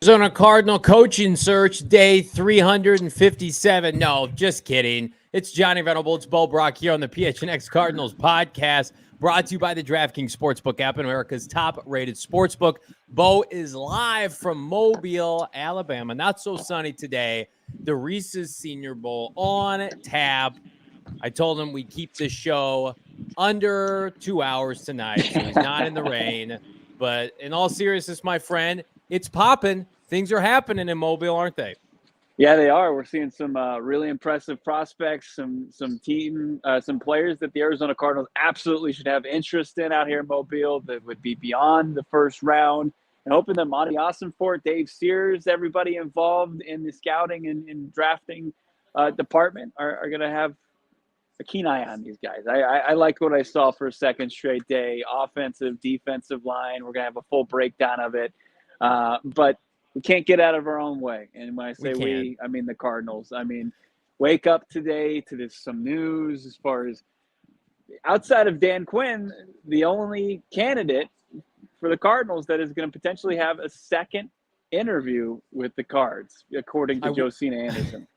Arizona Cardinal coaching search day 357. No, just kidding. It's Johnny Venables, Bo Brock here on the PHNX Cardinals podcast, brought to you by the DraftKings Sportsbook app, America's top-rated sportsbook. Bo is live from Mobile, Alabama. Not so sunny today. The Reese's Senior Bowl on tap. I told him we'd keep this show under 2 hours tonight, so he's not in the rain. But in all seriousness, my friend, it's popping. Things are happening in Mobile, aren't they? Yeah, they are. We're seeing some really impressive prospects, some players that the Arizona Cardinals absolutely should have interest in out here in Mobile that would be beyond the first round. And hoping that Monti Ossenfort, Dave Sears, everybody involved in the scouting and drafting department are going to have a keen eye on these guys. I like what I saw for a second straight day, offensive, defensive line. We're going to have a full breakdown of it. But we can't get out of our own way. And when I say we, I mean the Cardinals. I mean, wake up today to some news as far as outside of Dan Quinn, the only candidate for the Cardinals that is going to potentially have a second interview with the Cards, according to Josina Anderson.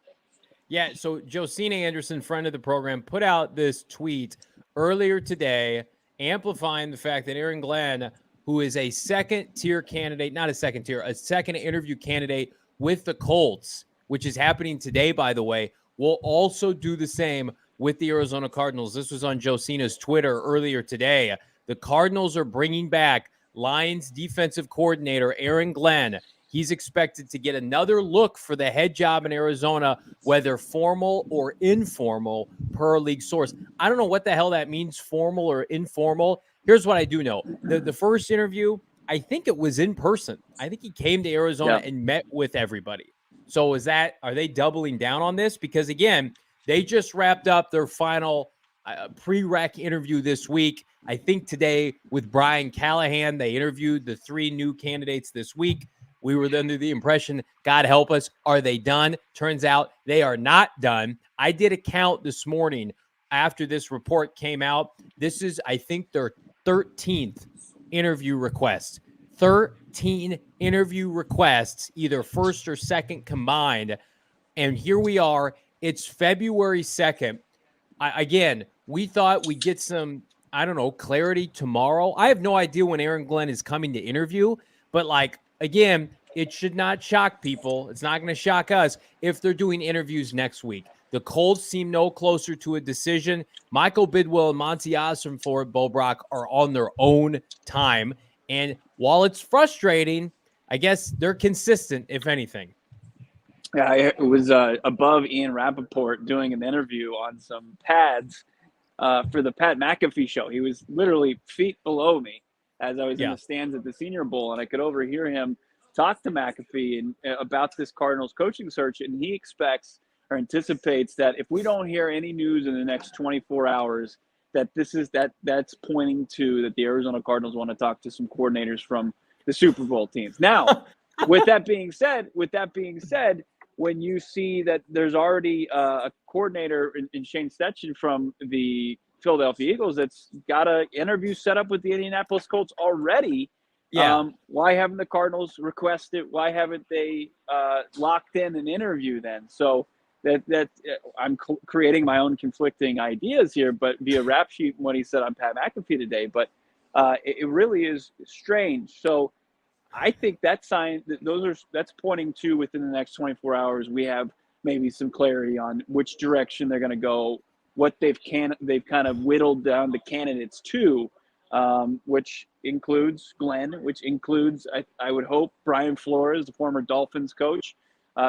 Yeah, so Josina Anderson, friend of the program, put out this tweet earlier today amplifying the fact that Aaron Glenn, who is a second-tier candidate, not a second-tier, a second interview candidate with the Colts, which is happening today, by the way, will also do the same with the Arizona Cardinals. This was on Josina's Twitter earlier today. The Cardinals are bringing back Lions defensive coordinator Aaron Glenn. He's expected to get another look for the head job in Arizona, whether formal or informal, per a league source. I don't know what the hell that means, formal or informal. Here's what I do know. The first interview, I think it was in person. I think he came to Arizona and met with everybody. So are they doubling down on this? Because, again, they just wrapped up their final pre-rec interview this week. I think today with Brian Callahan, they interviewed the 3 new candidates this week. We were under the impression, God help us, are they done? Turns out they are not done. I did a count this morning after this report came out. This is, I think, their 13th interview request. 13 interview requests, either first or second combined. And here we are. It's February 2nd. Again, we thought we'd get some, clarity tomorrow. I have no idea when Aaron Glenn is coming to interview, but again, it should not shock people. It's not going to shock us if they're doing interviews next week. The Colts seem no closer to a decision. Michael Bidwill and Monti Ossenfort, Bo Brock, are on their own time. And while it's frustrating, I guess they're consistent, if anything. Yeah, it was above Ian Rappaport doing an interview on some pads for the Pat McAfee show. He was literally feet below me as I was in the stands at the Senior Bowl, and I could overhear him talk to McAfee about this Cardinals coaching search, and he expects or anticipates that if we don't hear any news in the next 24 hours, that's pointing to that the Arizona Cardinals want to talk to some coordinators from the Super Bowl teams. Now, with that being said, when you see that there's already a coordinator in Shane Steichen from the Philadelphia Eagles that's got an interview set up with the Indianapolis Colts already, why haven't the Cardinals requested? Why haven't they locked in an interview then? So I'm creating my own conflicting ideas here, but via rap sheet what he said on Pat McAfee today. But it really is strange. So I think that's pointing to within the next 24 hours we have maybe some clarity on which direction they're going to go, what they've kind of whittled down the candidates to, which includes Glenn, which includes I would hope Brian Flores, the former Dolphins coach,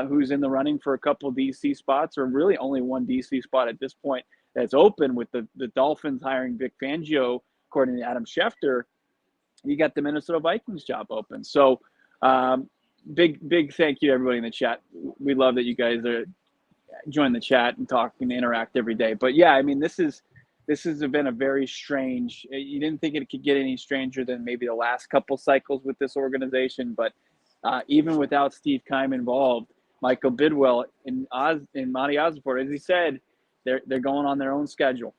who's in the running for a couple of DC spots, or really only one DC spot at this point that's open, with the Dolphins hiring Vic Fangio, according to Adam Schefter. You got the Minnesota Vikings job open. So big thank you to everybody in the chat. We love that you guys are join the chat and talk and interact every day. But yeah, I mean, this has been a very strange, you didn't think it could get any stranger than maybe the last couple cycles with this organization. But even without Steve Keim involved, Michael Bidwill and Monti Ossenfort, as he said, they're going on their own schedule.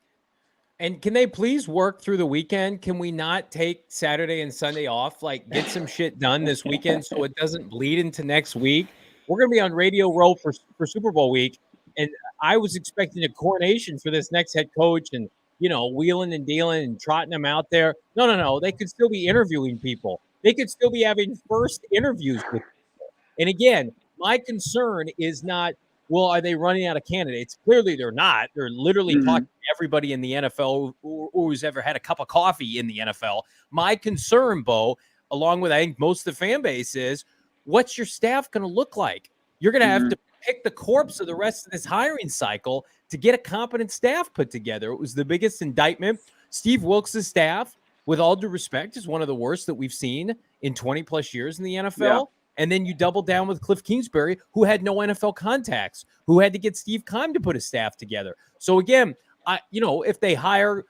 And can they please work through the weekend? Can we not take Saturday and Sunday off? Like, get some shit done this weekend so it doesn't bleed into next week. We're going to be on Radio Row for Super Bowl week. And I was expecting a coronation for this next head coach and, wheeling and dealing and trotting them out there. No. They could still be interviewing people. They could still be having first interviews with people. And again, my concern is not, well, are they running out of candidates? Clearly they're not. They're literally talking to everybody in the NFL who's ever had a cup of coffee in the NFL. My concern, Bo, along with I think most of the fan base, is what's your staff going to look like? You're going to have to pick the corpse of the rest of this hiring cycle to get a competent staff put together. It was the biggest indictment. Steve Wilkes' staff, with all due respect, is one of the worst that we've seen in 20 plus years in the NFL. Yeah. And then you double down with Cliff Kingsbury, who had no NFL contacts, who had to get Steve Keim to put his staff together. So again, if they hire,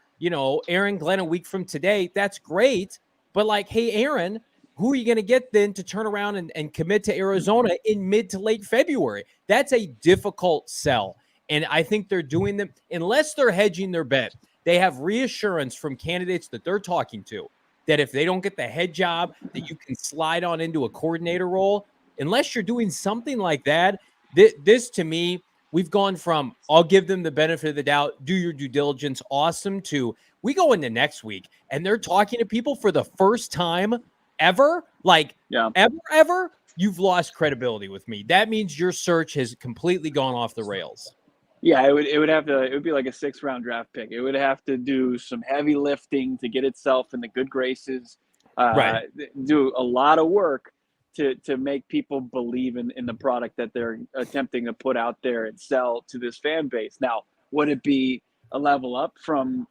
Aaron Glenn a week from today, that's great. But like, hey, Aaron, who are you going to get then to turn around and commit to Arizona in mid to late February? That's a difficult sell. And I think they're doing them, unless they're hedging their bet. They have reassurance from candidates that they're talking to that if they don't get the head job, that you can slide on into a coordinator role. Unless you're doing something like that, this to me, we've gone from I'll give them the benefit of the doubt, do your due diligence, awesome, to we go into next week and they're talking to people for the first time ever, ever, you've lost credibility with me. That means your search has completely gone off the rails. Yeah, it would be like a 6th round draft pick. It would have to do some heavy lifting to get itself in the good graces, do a lot of work to make people believe in the product that they're attempting to put out there and sell to this fan base. Now, would it be a level up from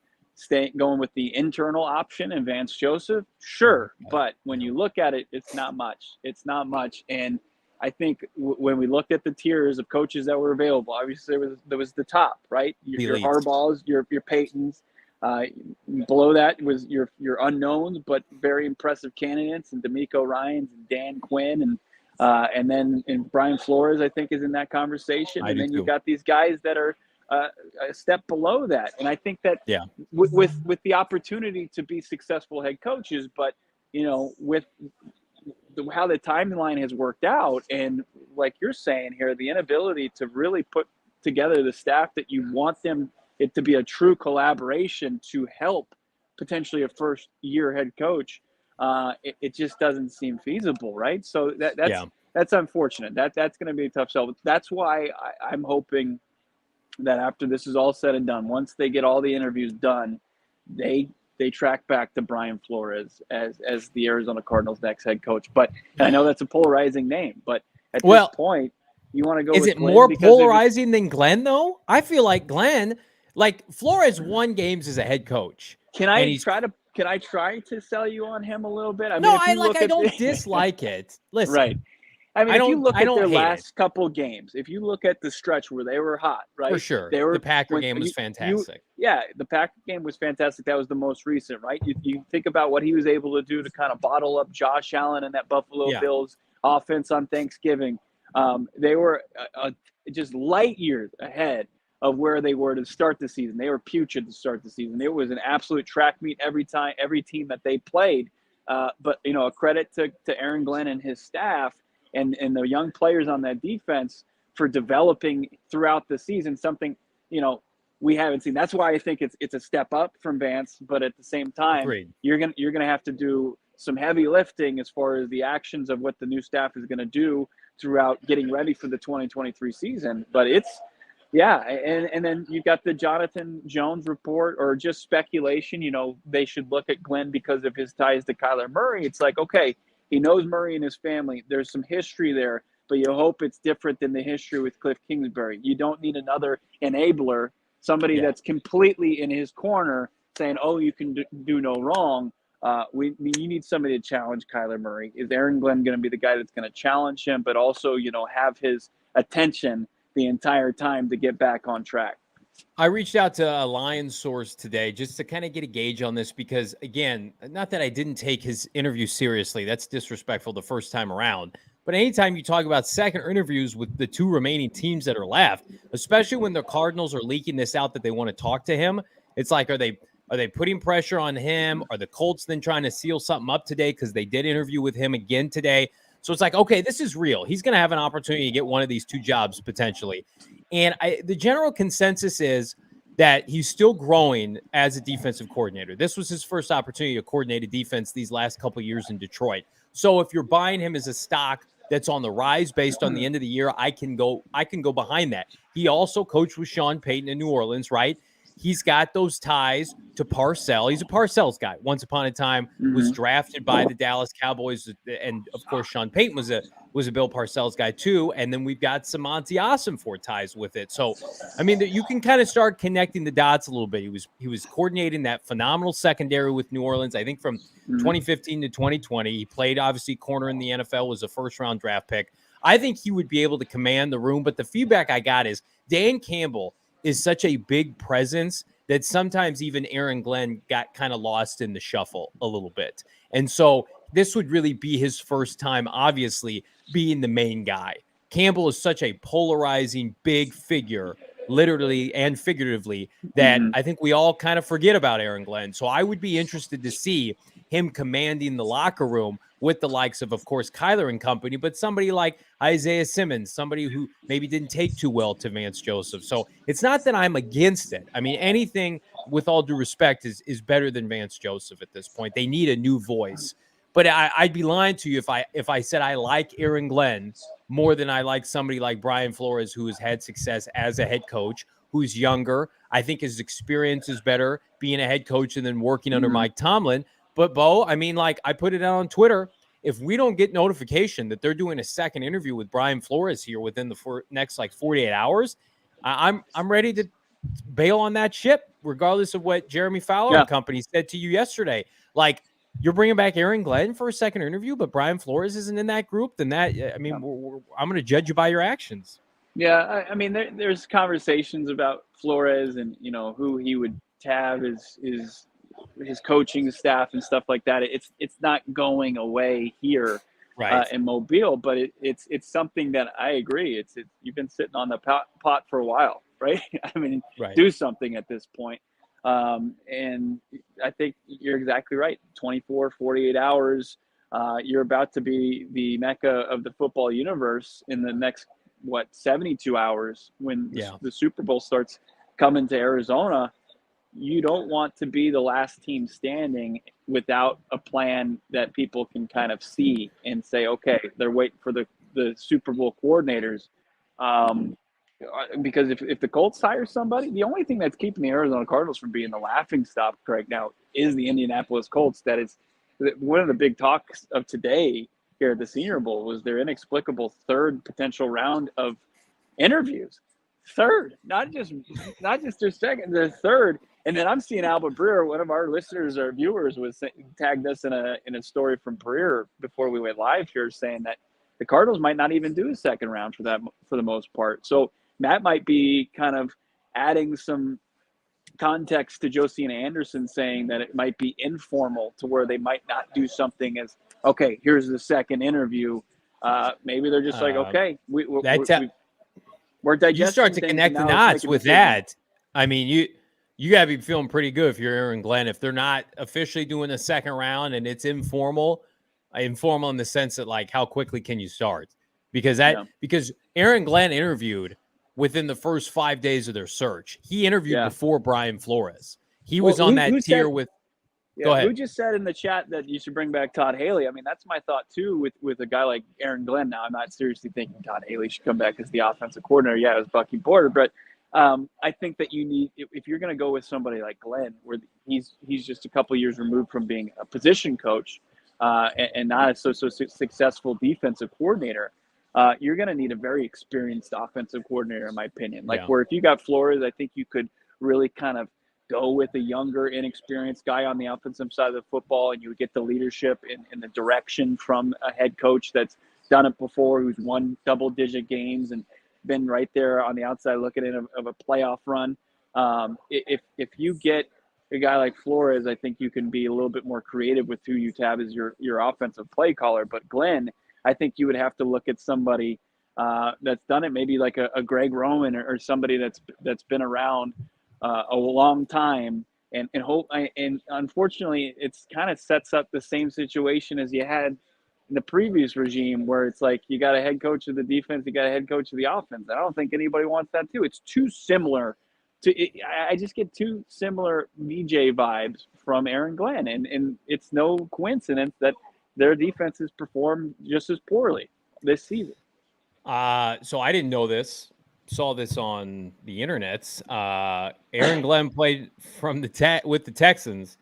going with the internal option and Vance Joseph? Sure. But when you look at it, it's not much. And I think when we looked at the tiers of coaches that were available, obviously there was the top, right? Your Harbaughs, your Paytons. Below that was your unknowns, but very impressive candidates, and D'Amico Ryans and Dan Quinn, and then Brian Flores, I think, is in that conversation. And then you've got these guys that are a step below that. And I think that with the opportunity to be successful head coaches, but with how the timeline has worked out, and like you're saying here, the inability to really put together the staff that you want it to be a true collaboration to help potentially a first year head coach, it just doesn't seem feasible, right? So that's unfortunate. That's going to be a tough sell. That's why I'm hoping that after this is all said and done, once they get all the interviews done, they track back to Brian Flores as the Arizona Cardinals' next head coach. But I know that's a polarizing name, but at this point, you want to go. Is it more polarizing than Glenn, though? I feel like Glenn, Flores won games as a head coach. Can I try to sell you on him a little bit? I don't dislike it. Listen, right. I mean, if you look at their last couple games, if you look at the stretch where they were hot, right? For sure. The Packer game was fantastic. The Packer game was fantastic. That was the most recent, right? You think about what he was able to do to kind of bottle up Josh Allen and that Buffalo Bills offense on Thanksgiving. They were just light years ahead of where they were to start the season. They were putrid to start the season. It was an absolute track meet every team that they played. But a credit to Aaron Glenn and his staff and the young players on that defense for developing throughout the season, something, we haven't seen. That's why I think it's a step up from Vance, but at the same time, Agreed. you're gonna have to do some heavy lifting as far as the actions of what the new staff is going to do throughout getting ready for the 2023 season. But and then you got the Jonathan Jones report, or just speculation. They should look at Glenn because of his ties to Kyler Murray. It's like, okay, he knows Murray and his family. There's some history there, but you hope it's different than the history with Cliff Kingsbury. You don't need another enabler, somebody that's completely in his corner saying, oh, you can do no wrong. You need somebody to challenge Kyler Murray. Is Aaron Glenn going to be the guy that's going to challenge him, but also, have his attention the entire time to get back on track? I reached out to a Lions source today just to kind of get a gauge on this because, again, not that I didn't take his interview seriously. That's disrespectful the first time around. But anytime you talk about second interviews with the two remaining teams that are left, especially when the Cardinals are leaking this out that they want to talk to him, it's like, are they putting pressure on him? Are the Colts then trying to seal something up today because they did interview with him again today? So it's like, okay, this is real. He's going to have an opportunity to get one of these two jobs potentially. And the general consensus is that he's still growing as a defensive coordinator. This was his first opportunity to coordinate a defense these last couple of years in Detroit. So if you're buying him as a stock that's on the rise based on the end of the year, I can go behind that. He also coached with Sean Payton in New Orleans, right? He's got those ties to Parcells. He's a Parcells guy. Once upon a time, was drafted by the Dallas Cowboys, and of course, Sean Payton was a Bill Parcells guy too. And then we've got some Monti Ossenfort ties with it. So, I mean, you can kind of start connecting the dots a little bit. He was coordinating that phenomenal secondary with New Orleans. I think from 2015 to 2020, he played obviously corner in the NFL. Was a first-round draft pick. I think he would be able to command the room. But the feedback I got is Dan Campbell is such a big presence that sometimes even Aaron Glenn got kind of lost in the shuffle a little bit. And so this would really be his first time, obviously, being the main guy. Campbell is such a polarizing big figure, literally and figuratively, that I think we all kind of forget about Aaron Glenn. So I would be interested to see him commanding the locker room with the likes of course, Kyler and company, but somebody like Isaiah Simmons, somebody who maybe didn't take too well to Vance Joseph. So it's not that I'm against it. I mean, anything, with all due respect, is better than Vance Joseph at this point. They need a new voice. But I'd be lying to you if I said I like Aaron Glenn more than I like somebody like Brian Flores, who has had success as a head coach, who's younger. I think his experience is better being a head coach and then working under Mike Tomlin. But, Bo, I mean, like I put it out on Twitter, if we don't get notification that they're doing a second interview with Brian Flores here within the next 48 hours, I'm ready to bail on that ship, regardless of what Jeremy Fowler and company said to you yesterday. Like, you're bringing back Aaron Glenn for a second interview, but Brian Flores isn't in that group, then I'm going to judge you by your actions. Yeah, I mean, there's conversations about Flores and, who he would have his coaching staff and stuff like that. It's not going away here in Mobile, but it's something that I agree. You've been sitting on the pot for a while, right? I mean, do something at this point. And I think you're exactly right. 24, 48 hours, you're about to be the mecca of the football universe in the next, 72 hours when the Super Bowl starts coming to Arizona. You don't want to be the last team standing without a plan that people can kind of see and say, okay, they're waiting for the Super Bowl coordinators. Because if the Colts hire somebody, the only thing that's keeping the Arizona Cardinals from being the laughing stock right now is the Indianapolis Colts. That is one of the big talks of today here at the Senior Bowl was their inexplicable third potential round of interviews. Third, not just their second, their third. And then I'm seeing Albert Breer, one of our listeners or viewers, was tagged us in a story from Breer before we went live here, saying that the Cardinals might not even do a second round for the most part. So Matt might be kind of adding some context to Josina Anderson, saying that it might be informal to where they might not do something as, okay, here's the second interview. Maybe they're just like, okay, we're digesting. You start to connect the dots with that. I mean, you got to be feeling pretty good if you're Aaron Glenn. If they're not officially doing a second round and it's informal in the sense that, like, how quickly can you start? because Aaron Glenn interviewed within the first 5 days of their search. He interviewed before Brian Flores. He was on that tier with. Go ahead. Who just said in the chat that you should bring back Todd Haley? I mean, that's my thought too with a guy like Aaron Glenn. Now, I'm not seriously thinking Todd Haley should come back as the offensive coordinator. Yeah, it was Bucky Porter, but I think that you need, if you're going to go with somebody like Glenn, where he's just a couple of years removed from being a position coach and not a so successful defensive coordinator, you're going to need a very experienced offensive coordinator, in my opinion. Where if you got Flores, I think you could really kind of go with a younger, inexperienced guy on the offensive side of the football, and you would get the leadership and the direction from a head coach that's done it before, who's won double-digit games and been right there on the outside looking in of a playoff run. If you get a guy like Flores, I think you can be a little bit more creative with who you have as your offensive play caller. But Glenn, I think you would have to look at somebody that's done it, maybe like a Greg Roman or somebody that's been around a long time, and unfortunately, it's kind of sets up the same situation as you had in the previous regime, where it's like you got a head coach of the defense, you got a head coach of the offense. I don't think anybody wants that too. It's too similar to. I just get two similar VJ vibes from Aaron Glenn, and it's no coincidence that their defenses performed just as poorly this season. So I didn't know this. Saw this on the internets. Aaron Glenn played from with the Texans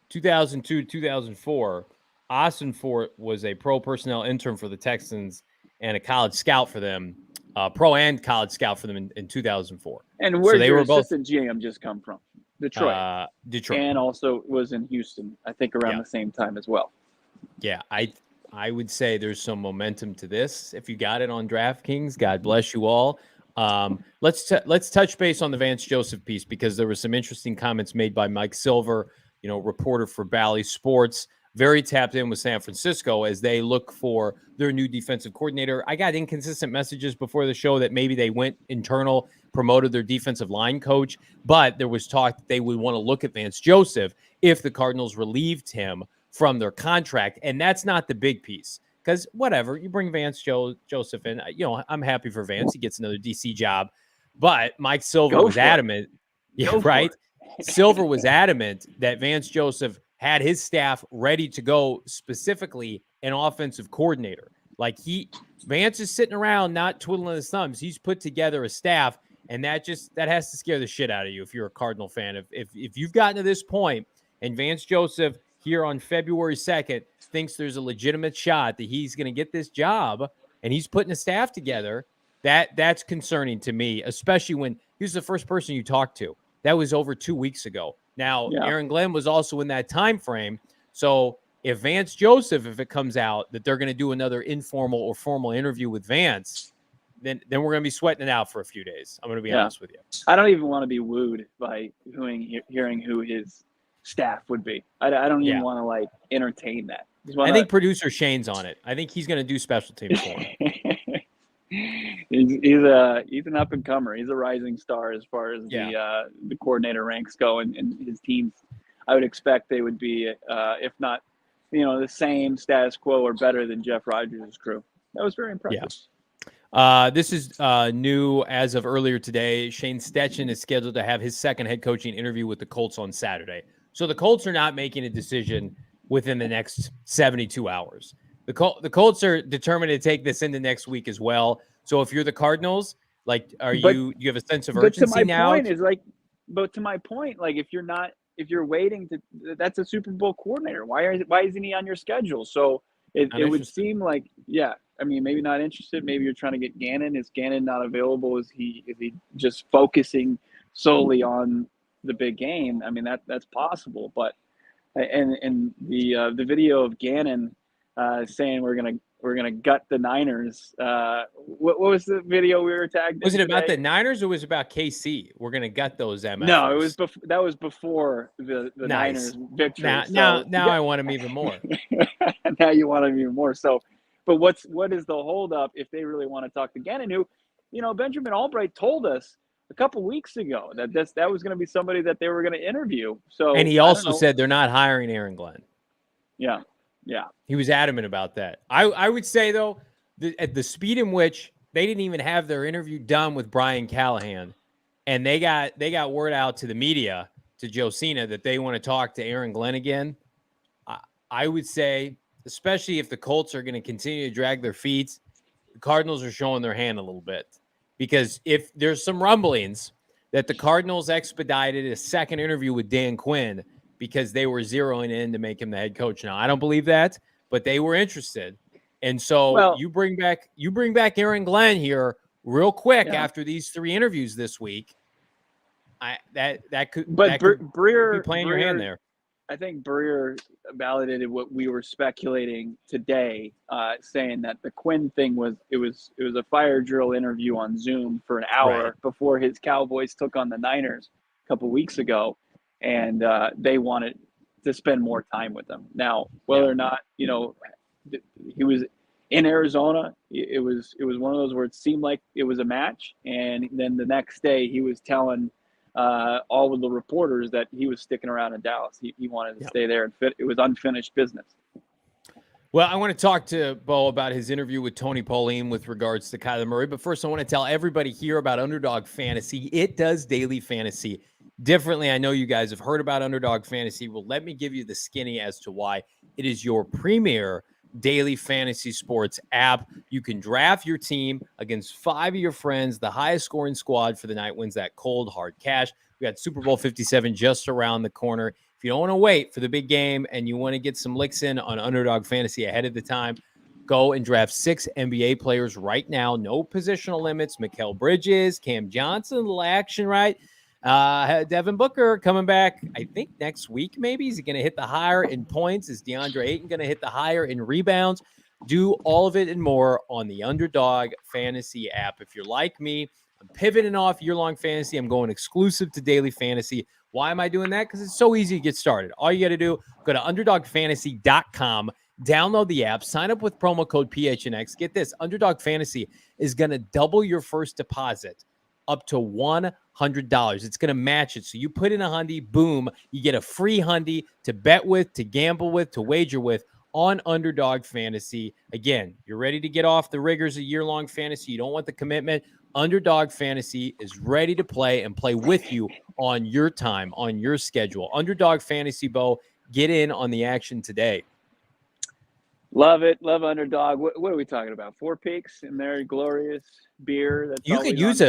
2002 2004. Ossenfort was a pro personnel intern for the Texans and a college scout for them, pro and college scout for them in 2004. And where your assistant GM just come from? Detroit. Detroit. And also was in Houston, I think, around the same time as well. Yeah, I would say there's some momentum to this. If you got it on DraftKings, God bless you all. Let's touch base on the Vance Joseph piece, because there were some interesting comments made by Mike Silver, reporter for Bally Sports, very tapped in with San Francisco as they look for their new defensive coordinator. I got inconsistent messages before the show that maybe they went internal, promoted their defensive line coach, but there was talk that they would want to look at Vance Joseph if the Cardinals relieved him from their contract. And that's not the big piece. Because whatever, you bring Vance Joseph in, I'm happy for Vance. He gets another DC job. But Mike Silver was adamant. Yeah, right. Silver was adamant that Vance Joseph had his staff ready to go, specifically an offensive coordinator. Vance is sitting around not twiddling his thumbs. He's put together a staff, and that has to scare the shit out of you if you're a Cardinal fan. If you've gotten to this point and Vance Joseph here on February 2nd thinks there's a legitimate shot that he's going to get this job and he's putting a staff together, that's concerning to me, especially when he was the first person you talked to. That was over 2 weeks ago. Now, Aaron Glenn was also in that time frame. So if Vance Joseph, if it comes out that they're going to do another informal or formal interview with Vance, then we're going to be sweating it out for a few days. I'm going to be honest with you. I don't even want to be wooed by hearing who his staff would be. I don't even want to entertain that. I think producer Shane's on it. I think he's going to do special teams for him. He's an up and comer. He's a rising star as far as the coordinator ranks go, and his teams. I would expect they would be, if not, the same status quo or better than Jeff Rodgers' crew. That was very impressive. Yeah. This is new as of earlier today. Shane Steichen is scheduled to have his second head coaching interview with the Colts on Saturday. So the Colts are not making a decision within the next 72 hours. The Colts are determined to take this into next week as well. So if you're the Cardinals, you have a sense of urgency now? But to my point, if you're waiting that's a Super Bowl coordinator. Why isn't he on your schedule? So it would seem like, maybe not interested. Maybe you're trying to get Gannon. Is Gannon not available? Is he just focusing solely on the big game? I mean, that's possible. But and the video of Gannon saying we're gonna gut the Niners. What was the video we were tagged? Was it about the Niners or was it about KC? We're gonna gut those MFers. No, it was that was before the Niners victory. Now I want them even more. Now you want them even more. So, but what is the holdup if they really want to talk to Gannon? Who, Benjamin Albright told us a couple weeks ago that was going to be somebody that they were going to interview. So, and he also said they're not hiring Aaron Glenn. Yeah. He was adamant about that. I would say, though, at the speed in which they didn't even have their interview done with Brian Callahan, and they got word out to the media, to Josina, that they want to talk to Aaron Glenn again. I would say, especially if the Colts are going to continue to drag their feet, the Cardinals are showing their hand a little bit. Because if there's some rumblings that the Cardinals expedited a second interview with Dan Quinn because they were zeroing in to make him the head coach. Now, I don't believe that, but they were interested. And so Well, you bring back Aaron Glenn here real quick yeah. after these 3 interviews this week. That could Breer be playing your hand there. I think Breer validated what we were speculating today, saying that the Quinn thing was a fire drill interview on Zoom for an hour before his Cowboys took on the Niners a couple weeks ago, and they wanted to spend more time with him. Now, whether or not he was in Arizona, it was one of those where it seemed like it was a match, and then the next day he was telling all of the reporters that he was sticking around in Dallas. He wanted to stay there, and it was unfinished business. Well, I want to talk to Bo about his interview with Tony Pauline with regards to Kyler Murray. But first, I want to tell everybody here about Underdog Fantasy. It does daily fantasy differently. I know you guys have heard about Underdog Fantasy. Well, let me give you the skinny as to why. It is your premier daily fantasy sports app. You can draft your team against 5 of your friends. The highest scoring squad for the night wins that cold hard cash. We got Super Bowl 57 just around the corner. If you don't want to wait for the big game and you want to get some licks in on Underdog Fantasy ahead of the time, go and draft 6 NBA players right now. No positional limits. Mikal Bridges, Cam Johnson, little action, right? Devin Booker coming back, I think next week maybe. Is he going to hit the higher in points? Is DeAndre Ayton going to hit the higher in rebounds? Do all of it and more on the Underdog Fantasy app. If you're like me, I'm pivoting off year-long fantasy. I'm going exclusive to daily fantasy. Why am I doing that? Because it's so easy to get started. All you got to do, go to underdogfantasy.com, download the app, sign up with promo code PHNX. Get this, Underdog Fantasy is going to double your first deposit up to $100. It's going to match it. So you put in a hundy, boom, you get a free hundy to bet with, to gamble with, to wager with on Underdog Fantasy. Again, you're ready to get off the rigors of year-long fantasy. You don't want the commitment. Underdog Fantasy is ready to play and play with you on your time, on your schedule. Underdog Fantasy, Bo, get in on the action today. Love it. Love Underdog. What are we talking about? 4 Peaks in their glorious beer. That's you could use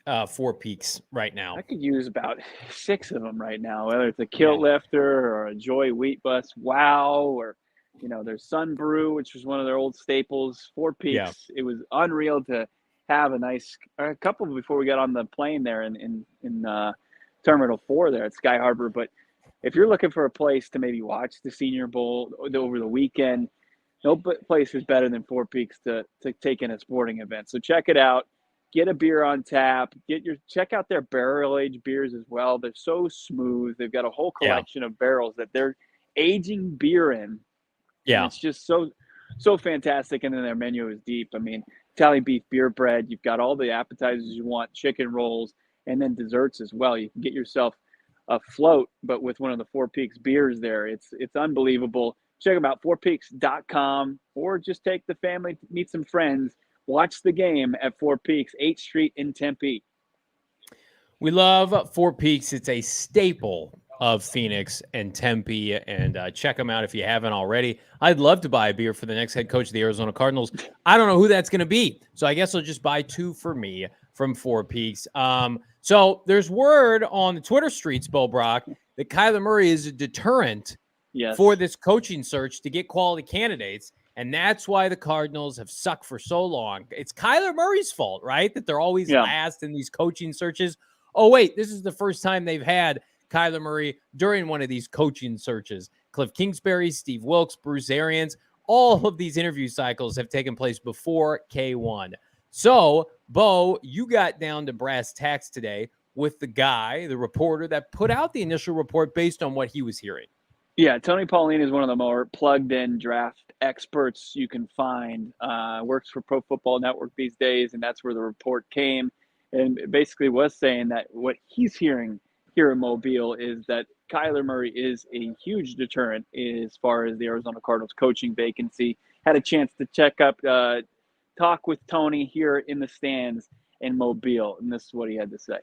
a 4 Peaks right now. I could use about 6 of them right now, whether it's a Kilt Lifter or a Joy Wheat Bus Wow, or their Sun Brew, which was one of their old staples. 4 Peaks. Yeah. It was unreal to have a couple before we got on the plane there in Terminal 4 there at Sky Harbor. But if you're looking for a place to maybe watch the Senior Bowl over the weekend, no place is better than 4 Peaks to take in a sporting event. So check it out. Get a beer on tap. Check out their barrel-aged beers as well. They're so smooth. They've got a whole collection of barrels that they're aging beer in. Yeah. And it's just so fantastic. And then their menu is deep. I mean, Italian beef beer bread. You've got all the appetizers you want, chicken rolls, and then desserts as well. You can get yourself a float, but with one of the 4 Peaks beers there. It's unbelievable. Check them out, 4peaks.com, or just take the family, meet some friends, watch the game at 4 Peaks, 8th Street in Tempe. We love 4 Peaks. It's a staple of Phoenix and Tempe, and check them out if you haven't already. I'd love to buy a beer for the next head coach of the Arizona Cardinals. I don't know who that's going to be, so I guess I'll just buy 2 for me from 4 Peaks. So there's word on the Twitter streets, Bo Brock, that Kyler Murray is a deterrent for this coaching search to get quality candidates, and that's why the Cardinals have sucked for so long. It's Kyler Murray's fault, right, that they're always last in these coaching searches. Oh, wait, this is the first time they've had Kyler Murray during one of these coaching searches. Cliff Kingsbury, Steve Wilkes, Bruce Arians, all of these interview cycles have taken place before K1. So, Bo, you got down to brass tacks today with the reporter that put out the initial report based on what he was hearing. Yeah, Tony Pauline is one of the more plugged-in draft experts you can find. Works for Pro Football Network these days, and that's where the report came. And basically was saying that what he's hearing here in Mobile is that Kyler Murray is a huge deterrent as far as the Arizona Cardinals coaching vacancy. had a chance to talk with Tony here in the stands in Mobile, and this is what he had to say.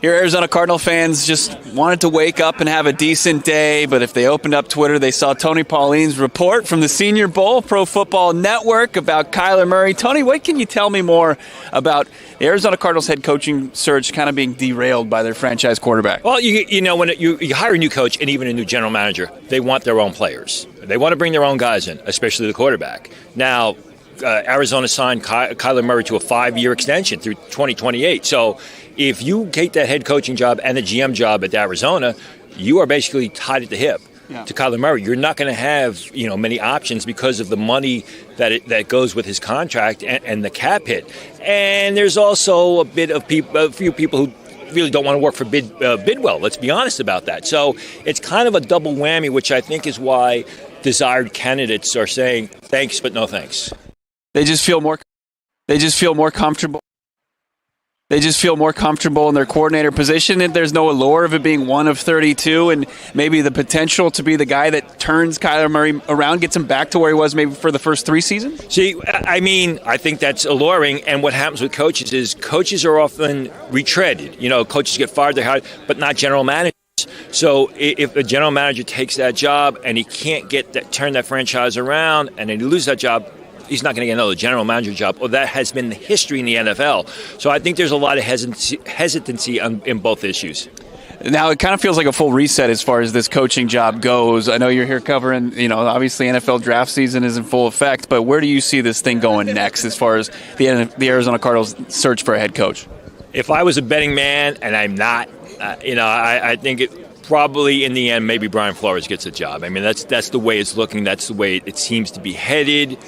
Your Arizona Cardinal fans just wanted to wake up and have a decent day, but if they opened up Twitter, they saw Tony Pauline's report from the Senior Bowl, Pro Football Network, about Kyler Murray. Tony, what can you tell me more about the Arizona Cardinals head coaching search kind of being derailed by their franchise quarterback? Well, you know, when you hire a new coach and even a new general manager, they want their own players. They want to bring their own guys in, especially the quarterback. Now, Arizona signed Kyler Murray to a 5-year extension through 2028. So if you take that head coaching job and the GM job at Arizona, you are basically tied at the hip to Kyler Murray. You're not going to have, you know, many options because of the money that goes with his contract and the cap hit. And there's also a few people who really don't want to work for Bidwill. Let's be honest about that. So it's kind of a double whammy, which I think is why desired candidates are saying thanks but no thanks. They just feel more comfortable. They just feel more comfortable in their coordinator position, and there's no allure of it being one of 32 and maybe the potential to be the guy that turns Kyler Murray around, gets him back to where he was maybe for the first 3 seasons? See, I mean, I think that's alluring, and what happens with coaches is coaches are often retreaded. You know, coaches get fired, they're hired, but not general managers. So if a general manager takes that job and he can't turn that franchise around and then he loses that job, he's not going to get another general manager job. Well, that has been the history in the NFL. So I think there's a lot of hesitancy in both issues. Now, it kind of feels like a full reset as far as this coaching job goes. I know you're here covering, you know, obviously NFL draft season is in full effect, but where do you see this thing going next as far as the Arizona Cardinals search for a head coach? If I was a betting man, and I'm not, I think it probably in the end maybe Brian Flores gets a job. I mean, that's the way it's looking. That's the way it seems to be headed.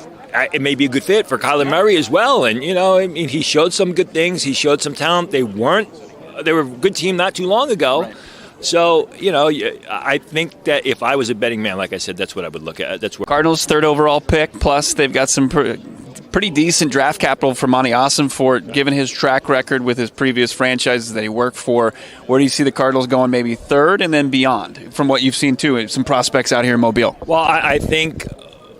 It may be a good fit for Kyler Murray as well. And, you know, I mean, he showed some good things. He showed some talent. They were a good team not too long ago. Right. So, you know, I think that if I was a betting man, like I said, that's what I would look at. That's where Cardinals' 3rd overall pick, plus they've got some pretty decent draft capital for Monti Ossenfort, given his track record with his previous franchises that he worked for. Where do you see the Cardinals going maybe 3rd and then beyond, from what you've seen, too? Some prospects out here in Mobile. Well, I think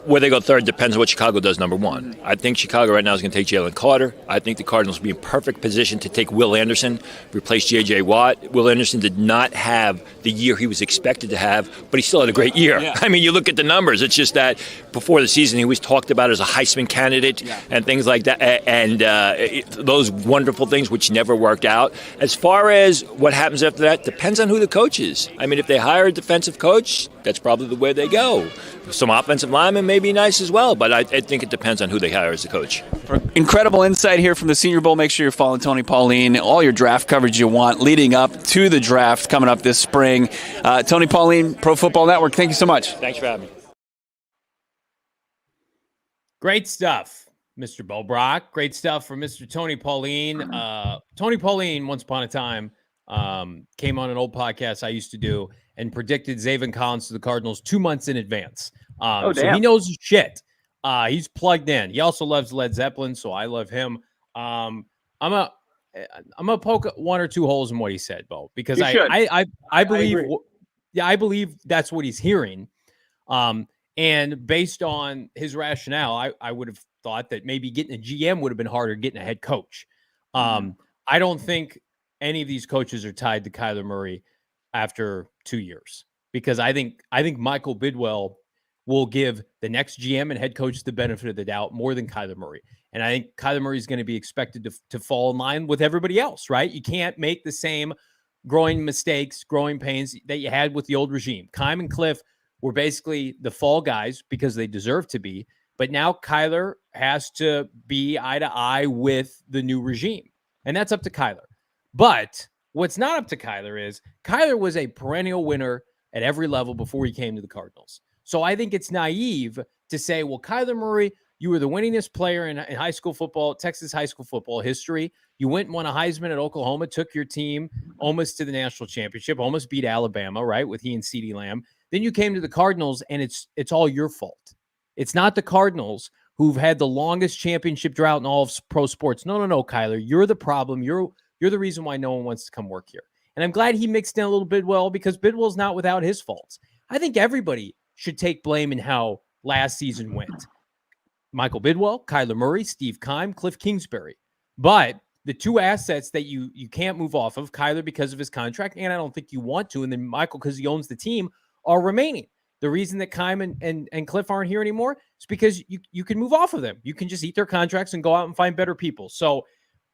where they go 3rd depends on what Chicago does, number 1. I think Chicago right now is going to take Jalen Carter. I think the Cardinals will be in perfect position to take Will Anderson, replace J.J. Watt. Will Anderson did not have the year he was expected to have, but he still had a great year. Yeah. I mean, you look at the numbers. It's just that before the season, he was talked about as a Heisman candidate and things like that, and those wonderful things which never worked out. As far as what happens after that, depends on who the coach is. I mean, if they hire a defensive coach, that's probably the way they go. Some offensive linemen may be nice as well, but I think it depends on who they hire as the coach. Incredible insight here from the Senior Bowl. Make sure you're following Tony Pauline, all your draft coverage you want leading up to the draft coming up this spring. Tony Pauline, Pro Football Network, thank you so much. Thanks for having me. Great stuff, Mr. Bobrock. Great stuff from Mr. Tony Pauline. Tony Pauline, once upon a time, came on an old podcast I used to do and predicted Zaven Collins to the Cardinals 2 months in advance. So he knows his shit. He's plugged in. He also loves Led Zeppelin, so I love him. I'm gonna poke 1 or 2 holes in what he said, Bo, because I believe I believe that's what he's hearing. And based on his rationale, I would have thought that maybe getting a GM would have been harder than getting a head coach. I don't think any of these coaches are tied to Kyler Murray after 2 years, because I think Michael Bidwill will give the next GM and head coach the benefit of the doubt more than Kyler Murray. And I think Kyler Murray is going to be expected to fall in line with everybody else, right? You can't make the same growing mistakes, growing pains that you had with the old regime. Keim and Cliff were basically the fall guys because they deserve to be. But now Kyler has to be eye to eye with the new regime. And that's up to Kyler. But what's not up to Kyler is Kyler was a perennial winner at every level before he came to the Cardinals. So I think it's naive to say, well, Kyler Murray, you were the winningest player in high school football, Texas high school football history. You went and won a Heisman at Oklahoma, took your team almost to the national championship, almost beat Alabama, right, with he and CeeDee Lamb. Then you came to the Cardinals, and it's all your fault. It's not the Cardinals who've had the longest championship drought in all of pro sports. No, Kyler, you're the problem. You're the reason why no one wants to come work here. And I'm glad he mixed in a little Bidwill, because Bidwill's not without his faults. I think everybody should take blame in how last season went. Michael Bidwill, Kyler Murray, Steve Keim, Cliff Kingsbury. But the two assets that you can't move off of, Kyler because of his contract, and I don't think you want to, and then Michael because he owns the team, are remaining. The reason that Keim and Cliff aren't here anymore is because you can move off of them. You can just eat their contracts and go out and find better people. So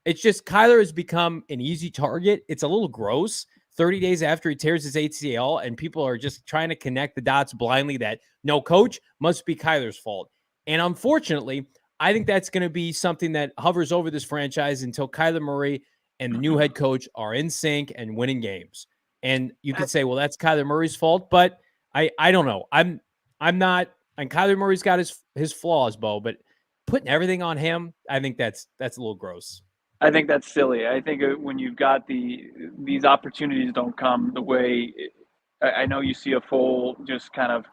it's just Kyler has become an easy target. It's a little gross 30 days after he tears his ACL, and people are just trying to connect the dots blindly that no, coach, must be Kyler's fault. And unfortunately, I think that's going to be something that hovers over this franchise until Kyler Murray and the new head coach are in sync and winning games. And you could say, well, that's Kyler Murray's fault, but I don't know. I'm not, and Kyler Murray's got his flaws, Bo, but putting everything on him, I think that's a little gross. I think that's silly. I think when you've got these opportunities don't come the way I know you see a full just kind of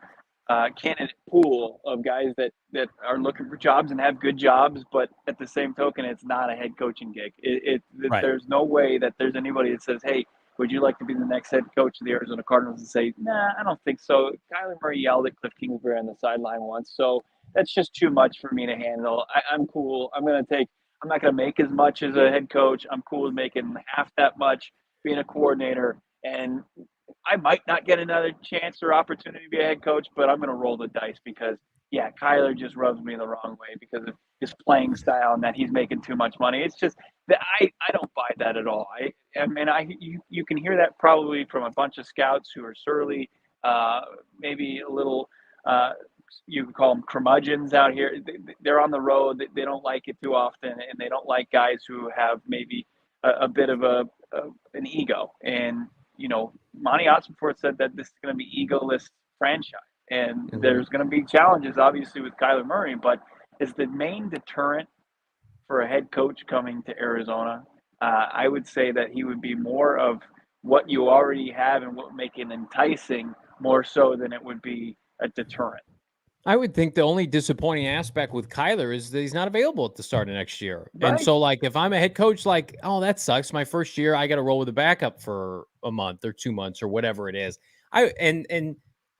candidate pool of guys that are looking for jobs and have good jobs, but at the same token, it's not a head coaching gig. Right. There's no way that there's anybody that says, hey, would you like to be the next head coach of the Arizona Cardinals, and say, nah, I don't think so. Kyler Murray yelled at Cliff Kingsbury on the sideline once, so that's just too much for me to handle. I'm cool. I'm not going to make as much as a head coach. I'm cool with making half that much, being a coordinator, and I might not get another chance or opportunity to be a head coach, but I'm going to roll the dice because, yeah, Kyler just rubs me the wrong way because of his playing style and that he's making too much money. It's just that I don't buy that at all. You can hear that probably from a bunch of scouts who are surly, maybe a little you could call them curmudgeons out here. They're on the road. They don't like it too often, and they don't like guys who have maybe a bit of an ego. And Monti Ossenfort said that this is going to be egoless franchise, and there's going to be challenges, obviously, with Kyler Murray. But is the main deterrent for a head coach coming to Arizona? I would say that he would be more of what you already have and what make it enticing more so than it would be a deterrent. I would think the only disappointing aspect with Kyler is that he's not available at the start of next year. Right. And so, like, if I'm a head coach, like, oh, that sucks. My first year, I got to roll with a backup for a month or 2 months or whatever it is. And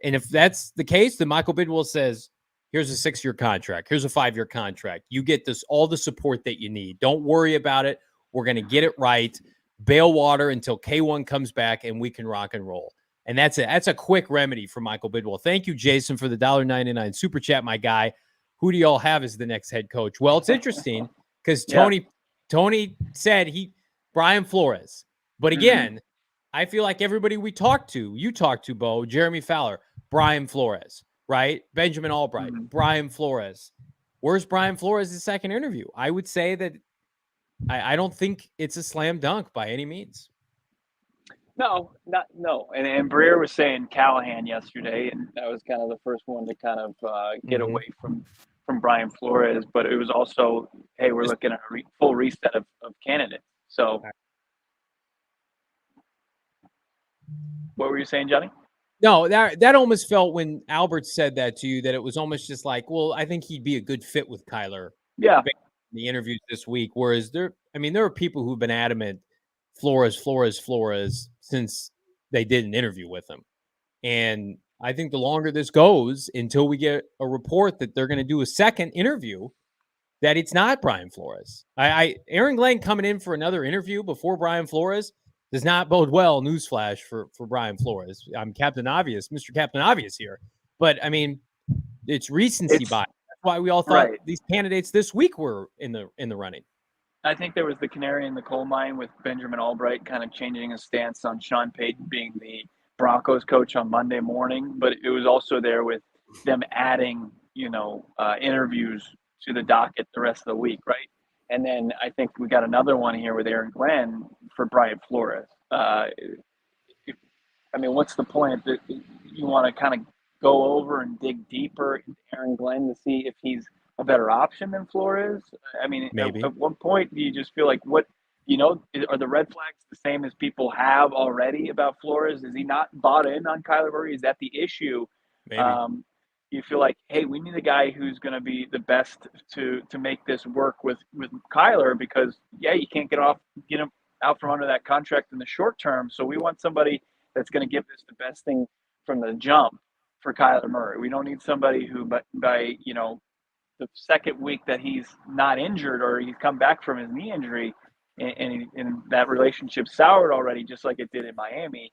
if that's the case, then Michael Bidwill says, here's a 6-year contract. Here's a 5-year contract. You get all the support that you need. Don't worry about it. We're going to get it right. Bail water until K1 comes back and we can rock and roll. And that's a quick remedy for Michael Bidwill. Thank you, Jason, for the $1.99 super chat, my guy. Who do y'all have as the next head coach? Well, it's interesting because Tony said Brian Flores. But again, I feel like everybody you talked to, Bo, Jeremy Fowler, Brian Flores, right? Benjamin Albright, Brian Flores. Where's Brian Flores' second interview? I would say that I don't think it's a slam dunk by any means. No. And Breer was saying Callahan yesterday, and that was kind of the first one to kind of get away from Brian Flores. But it was also, hey, we're looking at a full reset of candidates. So what were you saying, Johnny? No, that almost felt when Albert said that to you that it was almost just like, well, I think he'd be a good fit with Kyler. Yeah. In the interviews this week, whereas there are people who've been adamant Flores since they did an interview with him. And I think the longer this goes until we get a report that they're going to do a second interview, that it's not Brian Flores. Aaron Glenn coming in for another interview before Brian Flores does not bode well. Newsflash for Brian Flores. I'm Captain Obvious, Mr. Captain Obvious here. But I mean, it's recency bias. That's why we all thought these candidates this week were in the running. I think there was the canary in the coal mine with Benjamin Albright kind of changing his stance on Sean Payton being the Broncos coach on Monday morning, but it was also there with them adding, interviews to the docket the rest of the week, right? And then I think we got another one here with Aaron Glenn for Brian Flores. What's the point that you want to kind of go over and dig deeper into Aaron Glenn to see if he's a better option than Flores? I mean, at what point do you just feel like are the red flags the same as people have already about Flores? Is he not bought in on Kyler Murray? Is that the issue? Maybe. You feel like, hey, we need a guy who's going to be the best to make this work with Kyler because, you can't get him out from under that contract in the short term. So we want somebody that's going to give this the best thing from the jump for Kyler Murray. We don't need somebody who, by the second week that he's not injured or he's come back from his knee injury, and that relationship soured already, just like it did in Miami.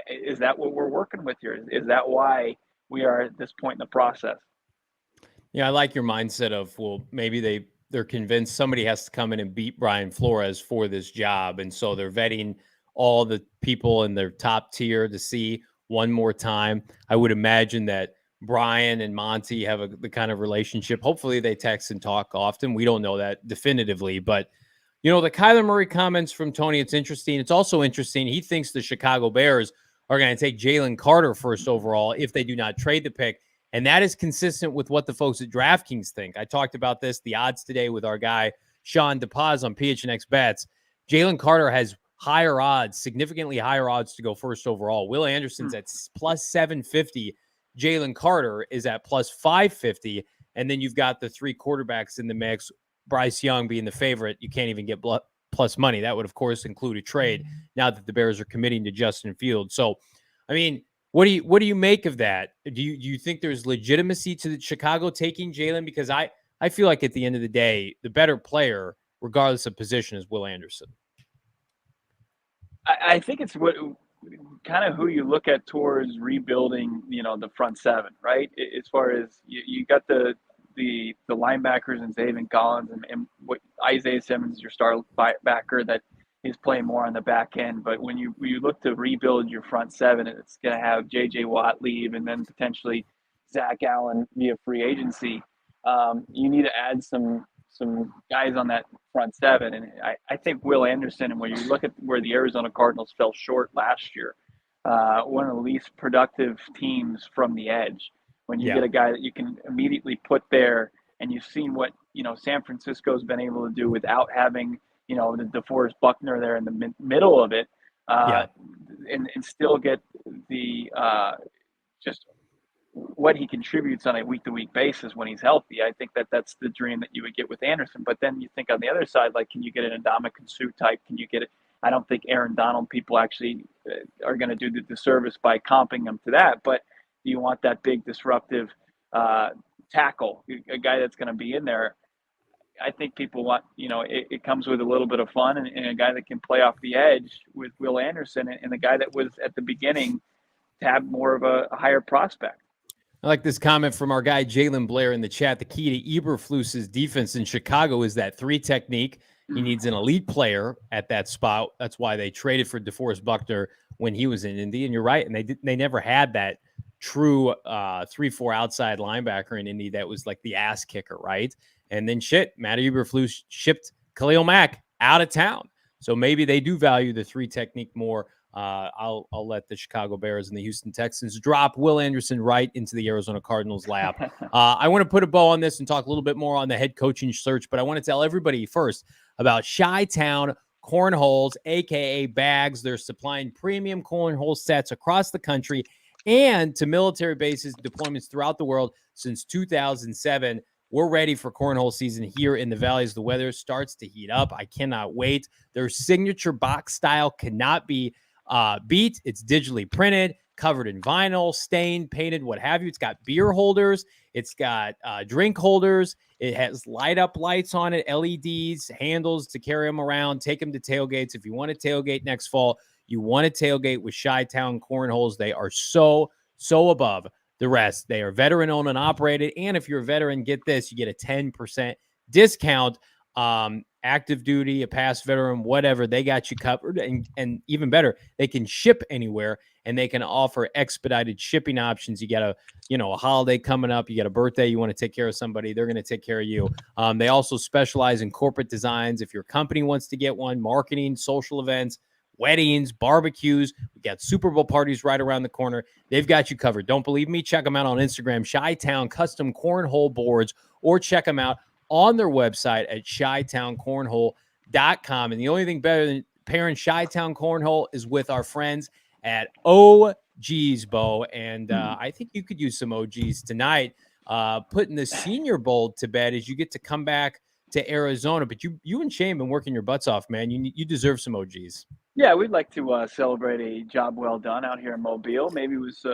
Is that what we're working with here? Is that why we are at this point in the process? Yeah, I like your mindset of, well, maybe they're convinced somebody has to come in and beat Brian Flores for this job. And so they're vetting all the people in their top tier to see one more time. I would imagine that Brian and Monty have the kind of relationship. Hopefully they text and talk often. We don't know that definitively, but the Kyler Murray comments from Tony, it's interesting. It's also interesting. He thinks the Chicago Bears are going to take Jalen Carter first overall if they do not trade the pick. And that is consistent with what the folks at DraftKings think. I talked about the odds today with our guy, Sean DePaz on PHNX Bets. Jalen Carter has higher odds, significantly higher odds to go first overall. Will Anderson's at plus 750. Jalen Carter is at plus 550. And then you've got the three quarterbacks in the mix, Bryce Young being the favorite. You can't even get plus money. That would, of course, include a trade now that the Bears are committing to Justin Fields. So, I mean, what do you make of that? Do you think there's legitimacy to the Chicago taking Jalen? Because I feel like at the end of the day, the better player, regardless of position, is Will Anderson. I think it's what kind of who you look at towards rebuilding, the front seven, right? As far as you got the linebackers and Zaven Collins and what Isaiah Simmons is your star backer that is playing more on the back end. But when you look to rebuild your front seven, it's going to have J.J. Watt leave and then potentially Zach Allen via free agency. You need to add some guys on that front seven. And I think Will Anderson, and when you look at where the Arizona Cardinals fell short last year, one of the least productive teams from the edge. When you get a guy that you can immediately put there, and you've seen what San Francisco's been able to do without having the DeForest Buckner there in the middle of it, and still get the just what he contributes on a week-to-week basis when he's healthy. I think that's the dream that you would get with Anderson. But then you think on the other side, like, can you get an Ndamukong Suh type? Can you get it? I don't think Aaron Donald people actually are going to do the disservice by comping him to that. But do you want that big disruptive tackle, a guy that's going to be in there? I think people want, it comes with a little bit of fun and a guy that can play off the edge with Will Anderson and the guy that was at the beginning to have more of a higher prospect. I like this comment from our guy, Jalen Blair, in the chat. The key to Eberflus's defense in Chicago is that 3 technique. He needs an elite player at that spot. That's why they traded for DeForest Buckner when he was in Indy. And you're right. And they never had that true 3-4 outside linebacker in Indy that was like the ass kicker, right? And then Matt Eberflus shipped Khalil Mack out of town. So maybe they do value the 3 technique more. I'll let the Chicago Bears and the Houston Texans drop Will Anderson right into the Arizona Cardinals lap. I want to put a bow on this and talk a little bit more on the head coaching search, but I want to tell everybody first about Chi-Town Cornholes, a.k.a. Bags. They're supplying premium cornhole sets across the country and to military bases deployments throughout the world since 2007. We're ready for cornhole season here in the Valley as the weather starts to heat up. I cannot wait. Their signature box style cannot be beat. It's digitally printed, covered in vinyl, stained, painted, what have you. It's got beer holders. It's got drink holders. It has light up lights on it, LEDs, handles to carry them around, take them to tailgates. If you want to tailgate next fall, you want to tailgate with Chi-Town Cornholes. They are so above the rest. They are veteran owned and operated. And if you're a veteran, get this, you get a 10% discount. Active duty, a past veteran, whatever, they got you covered. And even better, they can ship anywhere and they can offer expedited shipping options. You got a holiday coming up, you got a birthday, you want to take care of somebody, they're going to take care of you. They also specialize in corporate designs. If your company wants to get one, marketing, social events, weddings, barbecues, we got Super Bowl parties right around the corner. They've got you covered. Don't believe me? Check them out on Instagram, Chi-Town Custom Cornhole Boards, or check them out on their website at chi-towncornhole.com. And the only thing better than pairing Chi-Town Cornhole is with our friends at OG's, Bo. And I think you could use some OG's tonight, putting the Senior Bowl to bed as you get to come back to Arizona. But you and Shane been working your butts off, man. You deserve some OG's. Yeah, we'd like to celebrate a job well done out here in Mobile. Maybe it was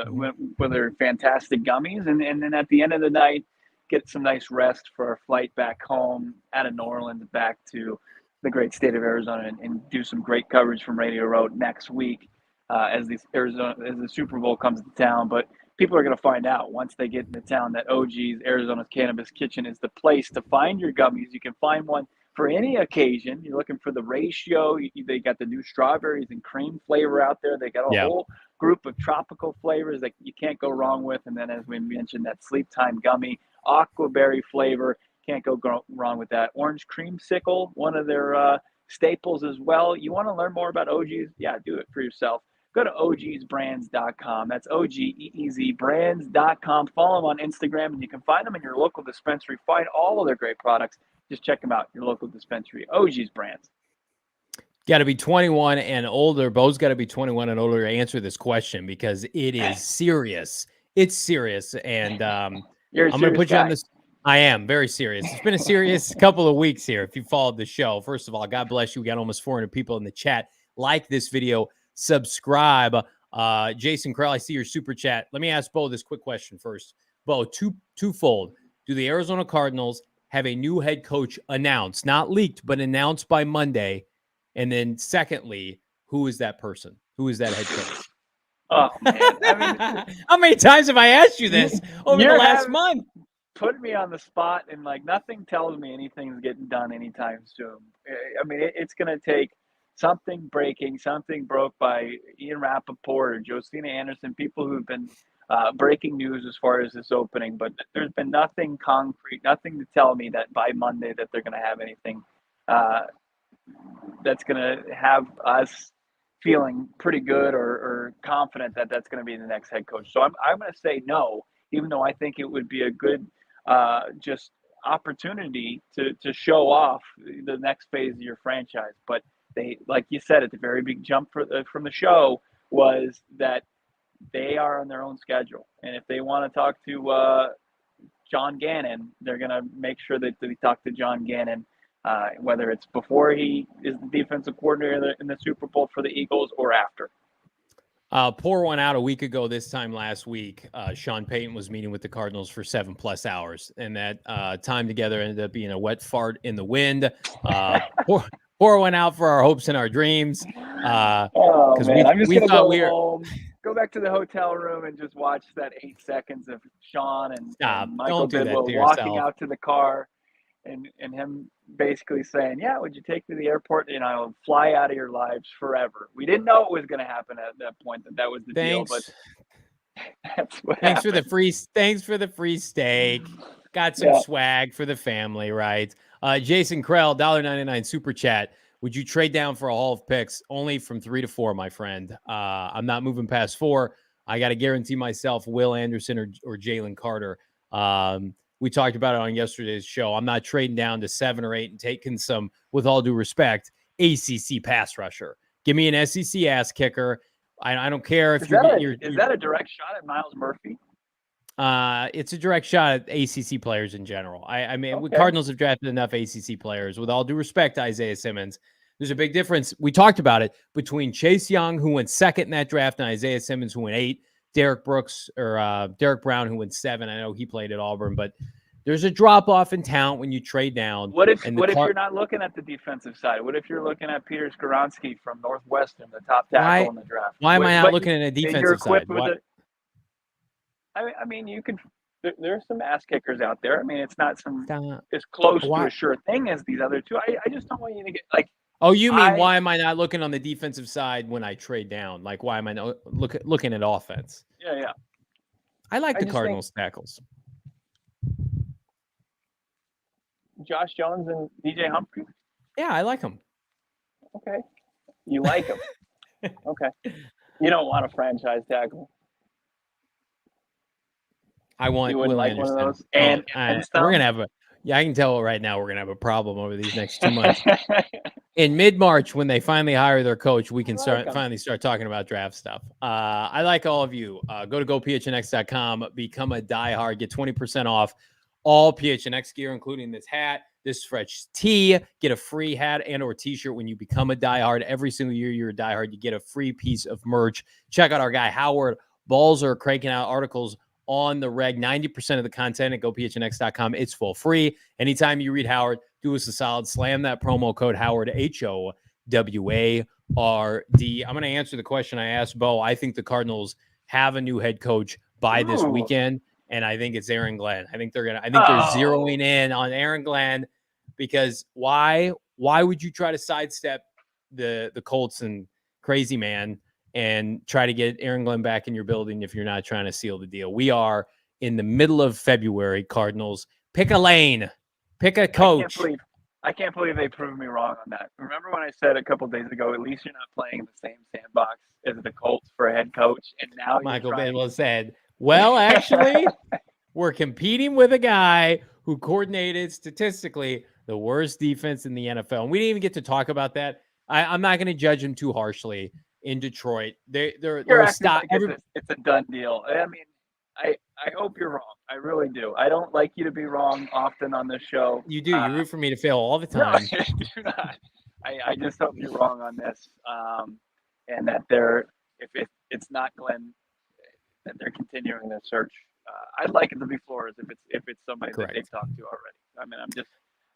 whether fantastic gummies. And then at the end of the night, get some nice rest for our flight back home out of New Orleans back to the great state of Arizona and do some great coverage from Radio Row next week as the Super Bowl comes to town. But people are going to find out once they get into town that OG's Arizona's Cannabis Kitchen is the place to find your gummies. You can find one for any occasion. You're looking for the ratio. They got the new strawberries and cream flavor out there. They got a whole group of tropical flavors that you can't go wrong with. And then, as we mentioned, that sleep time gummy, aquaberry flavor. Can't go wrong with that. Orange creamsicle, one of their staples as well. You want to learn more about OG's? Yeah, do it for yourself. Go to ogsbrands.com. That's OGEEZ brands.com. Follow them on Instagram, and you can find them in your local dispensary. Find all of their great products. Just check them out, your local dispensary. OG's Brands. Got to be 21 and older. Bo's got to be 21 and older to answer this question because it is serious. It's serious. And I'm going to put you on this. I am very serious. It's been a serious couple of weeks here. If you followed the show, first of all, God bless you. We got almost 400 people in the chat. Like this video, subscribe. Jason Krell, I see your super chat. Let me ask Bo this quick question first. Bo, twofold. Do the Arizona Cardinals have a new head coach announced, not leaked, but announced by Monday? And then secondly, who is that person? Who is that head coach? Oh, man. I mean, how many times have I asked you this over the last month? Put me on the spot, and like nothing tells me anything's getting done anytime soon. I mean, it's going to take something breaking, something broke by Ian Rappaport or Josina Anderson, people who've been breaking news as far as this opening, but there's been nothing concrete, nothing to tell me that by Monday that they're going to have anything that's going to have us feeling pretty good or confident that that's going to be the next head coach. So I'm going to say no, even though I think it would be a good just opportunity to show off the next phase of your franchise. But they, like you said at the very big jump from the show, was that they are on their own schedule. And if they want to talk to John Gannon, they're going to make sure that they talk to John Gannon, whether it's before he is the defensive coordinator in the Super Bowl for the Eagles or after. Pour one out a week ago, this time last week. Sean Payton was meeting with the Cardinals for 7+ hours, and that time together ended up being a wet fart in the wind. Pour one out for our hopes and our dreams. Because we thought we were home, go back to the hotel room and just watch that 8 seconds of Sean and Michael Bidwill walking out to the car and him basically saying, yeah, would you take me to the airport and I'll fly out of your lives forever. We didn't know it was going to happen at that point, that was the deal, but that's what happened. Thanks for the free steak. Got some swag for the family, right? Jason Krell, $1.99 super chat. Would you trade down for a haul of picks? Only from 3 to 4, my friend. I'm not moving past 4. I got to guarantee myself Will Anderson or Jalen Carter. We talked about it on yesterday's show. I'm not trading down to 7 or 8 and taking some, with all due respect, ACC pass rusher. Give me an SEC ass kicker. I don't care if is that a direct shot at Miles Murphy? It's a direct shot at ACC players in general. I mean, Cardinals have drafted enough ACC players. With all due respect to Isaiah Simmons, there's a big difference. We talked about it between Chase Young, who went 2nd in that draft, and Isaiah Simmons, who went 8. Derek Brown, who went 7. I know he played at Auburn, but there's a drop off in talent when you trade down. What if you're not looking at the defensive side? What if you're looking at Peter Skoronski from Northwestern, the top tackle in the draft? Why am I not looking at a defensive side? I mean, you could. There's some ass kickers out there. I mean, it's not as close to a sure thing as these other two. I just don't want you to get like. Oh, you mean why am I not looking on the defensive side when I trade down? Like, why am I not looking at offense? Yeah. I like the Cardinals tackles. Josh Jones and DJ Humphrey? Yeah, I like them. Okay. You like them. Okay. You don't want a franchise tackle. I want Will Anderson. One of those? And we're going to have I can tell right now we're going to have a problem over these next 2 months. In mid-March, when they finally hire their coach, we can finally start talking about draft stuff. I like all of you. Go to gophnx.com, become a diehard, get 20% off all PHNX gear, including this hat, this fresh tee. Get a free hat and or t-shirt when you become a diehard. Every single year you're a diehard, you get a free piece of merch. Check out our guy Howard Balzer cranking out articles on the reg. 90% of the content at gophnx.com. It's full free. Anytime you read Howard, do us a solid. Slam that promo code Howard, HOWARD. I'm going to answer the question I asked Bo. I think the Cardinals have a new head coach by this weekend, and I think it's Aaron Glenn. I think they're zeroing in on Aaron Glenn, because why would you try to sidestep the Colts and crazy man and try to get Aaron Glenn back in your building if you're not trying to seal the deal? We are in the middle of February. Cardinals, pick a lane, pick a coach. I can't believe they proved me wrong on that. Remember when I said a couple days ago, at least you're not playing in the same sandbox as the Colts for a head coach, and now Michael Bidwill said, well, actually, we're competing with a guy who coordinated statistically the worst defense in the NFL. And we didn't even get to talk about that. I'm not going to judge him too harshly in Detroit. They're stop. Like it's a done deal. I mean, I hope you're wrong. I really do. I don't like you to be wrong often on this show. You do. You root for me to fail all the time. No, I do not. I just hope you're wrong on this, and that if it's not Glenn, that they're continuing their search. I'd like it to be Flores if it's somebody Correct. that they've talked to already. I mean,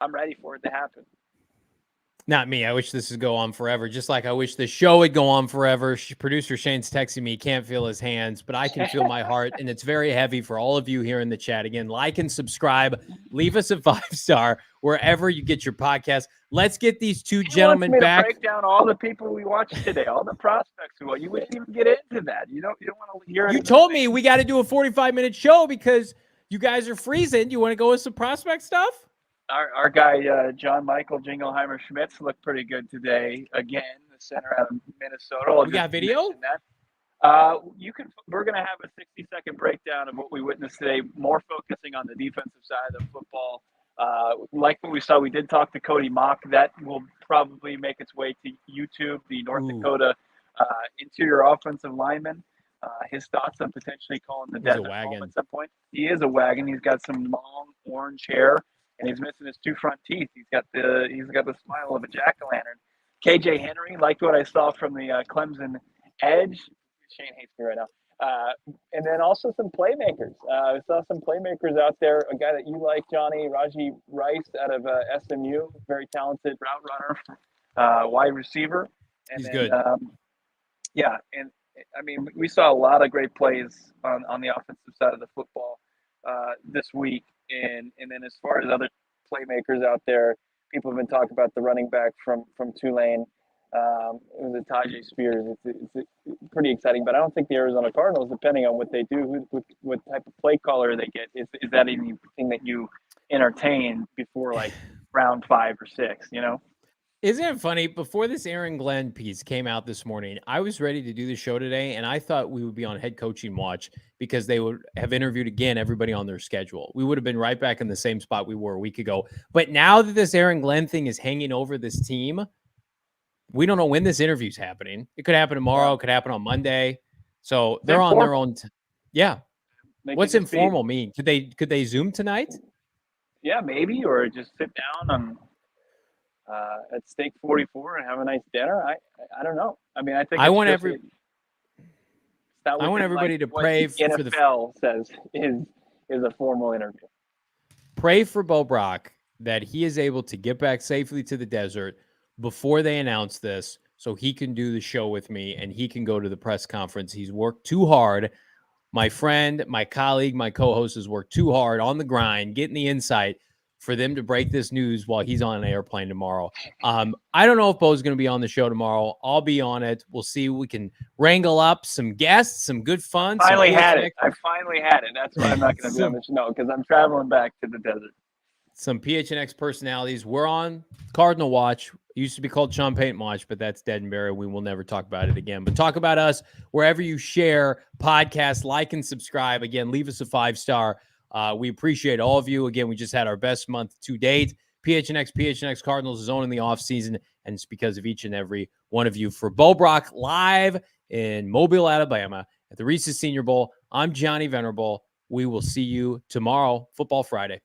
I'm ready for it to happen. Not me. I wish this would go on forever, just like I wish the show would go on forever. Producer Shane's texting me, can't feel his hands, but I can feel my heart, and it's very heavy for all of you here in the chat. Again, like and subscribe. Leave us a 5-star wherever you get your podcast. Let's get these two gentlemen back. Break down all the people we watched today, all the prospects. You wouldn't even get into that. You don't want to hear. You told me we got to do a 45-minute show because you guys are freezing. You want to go with some prospect stuff? Our guy, John Michael Jingleheimer Schmitz, looked pretty good today. Again, the center out of Minnesota. We got video? We're going to have a 60-second breakdown of what we witnessed today, more focusing on the defensive side of football. Like what we saw, we did talk to Cody Mock. That will probably make its way to YouTube, the North Dakota interior offensive lineman. His thoughts on potentially calling the Desert Home at some point. He is a wagon. He's got some long orange hair, and he's missing his two front teeth. He's got the smile of a jack-o'-lantern. KJ Henry, liked what I saw from the Clemson edge. Shane hates me right now. And then also some playmakers. I saw some playmakers out there. A guy that you like, Johnny, Raji Rice out of SMU, very talented route runner, wide receiver. And He's then, good. Yeah, and I mean, we saw a lot of great plays on the offensive side of the football this week. And then as far as other playmakers out there, people have been talking about the running back from Tulane. It was Tajay Spears. It's pretty exciting, but I don't think the Arizona Cardinals, depending on what they do, what type of play caller they get, is that anything that you entertain before like round 5 or 6, you know? Isn't it funny? Before this Aaron Glenn piece came out this morning, I was ready to do the show today, and I thought we would be on head coaching watch because they would have interviewed again everybody on their schedule. We would have been right back in the same spot we were a week ago. But now that this Aaron Glenn thing is hanging over this team, we don't know when this interview's happening. It could happen tomorrow. It could happen on Monday. So they're on their own. Yeah. What's informal mean? Could they Zoom tonight? Yeah, maybe, or just sit down on at Steak 44 and have a nice dinner. I don't know. I mean, I think I want everybody to pray for the NFL says is a formal interview. Pray for Bo Brock that he is able to get back safely to the desert before they announce this, so he can do the show with me and he can go to the press conference. He's worked too hard. My friend, my colleague, my co-host has worked too hard on the grind, getting the insight for them to break this news while he's on an airplane tomorrow. I don't know if Bo's going to be on the show tomorrow. I'll be on it. We'll see. We can wrangle up some guests, some good fun. I finally had it. That's why I'm not going to be on the show, because I'm traveling back to the desert. Some PHNX personalities. We're on Cardinal Watch. It used to be called Sean Payton Watch, but that's dead and buried. We will never talk about it again. But talk about us wherever you share podcasts. Like and subscribe. Again, leave us a 5-star. We appreciate all of you. Again, we just had our best month to date. PHNX Cardinals is owning the offseason, and it's because of each and every one of you. For Bo Brock live in Mobile, Alabama at the Reese's Senior Bowl, I'm Johnny Venerable. We will see you tomorrow, Football Friday.